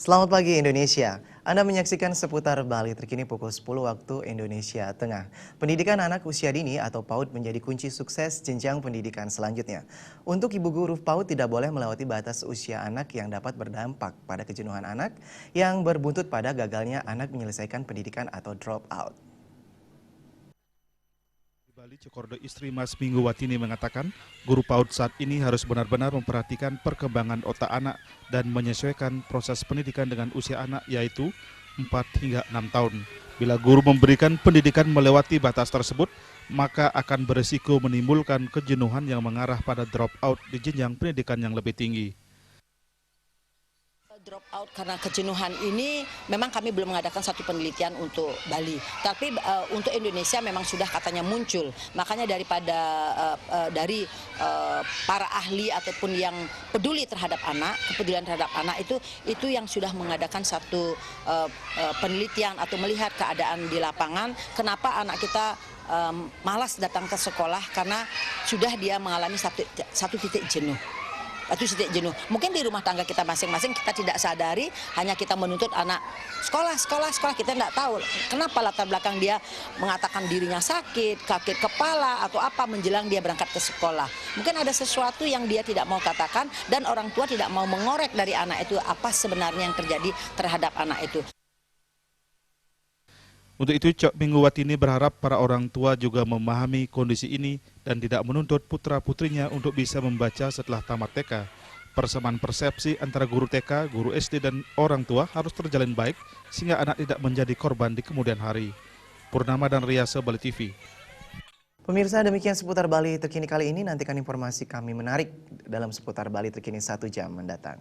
Selamat pagi Indonesia. Anda menyaksikan seputar Bali terkini pukul 10 waktu Indonesia Tengah. Pendidikan anak usia dini atau PAUD menjadi kunci sukses jenjang pendidikan selanjutnya. Untuk ibu guru PAUD tidak boleh melewati batas usia anak yang dapat berdampak pada kejenuhan anak yang berbuntut pada gagalnya anak menyelesaikan pendidikan atau drop out. Bali Cokordo istri Mas Minggu Watini mengatakan, guru PAUD saat ini harus benar-benar memperhatikan perkembangan otak anak dan menyesuaikan proses pendidikan dengan usia anak yaitu 4 hingga 6 tahun. Bila guru memberikan pendidikan melewati batas tersebut, maka akan beresiko menimbulkan kejenuhan yang mengarah pada drop out di jenjang pendidikan yang lebih tinggi. Drop out karena kejenuhan ini memang kami belum mengadakan satu penelitian untuk Bali, tapi untuk Indonesia memang sudah katanya muncul. Makanya dari para ahli ataupun yang peduli terhadap anak, kepedulian terhadap anak itu yang sudah mengadakan satu penelitian atau melihat keadaan di lapangan. Kenapa anak kita malas datang ke sekolah karena sudah dia mengalami satu titik jenuh. Mungkin di rumah tangga kita masing-masing kita tidak sadari, hanya kita menuntut anak sekolah, kita tidak tahu kenapa latar belakang dia mengatakan dirinya sakit kepala atau apa menjelang dia berangkat ke sekolah. Mungkin ada sesuatu yang dia tidak mau katakan dan orang tua tidak mau mengorek dari anak itu apa sebenarnya yang terjadi terhadap anak itu. Untuk itu, Cok Minggu Watini berharap para orang tua juga memahami kondisi ini dan tidak menuntut putra-putrinya untuk bisa membaca setelah tamat TK. Persamaan persepsi antara guru TK, guru SD, dan orang tua harus terjalin baik sehingga anak tidak menjadi korban di kemudian hari. Purnama dan Riasa, Bali TV. Pemirsa, demikian seputar Bali terkini kali ini. Nantikan informasi kami menarik dalam seputar Bali terkini 1 jam mendatang.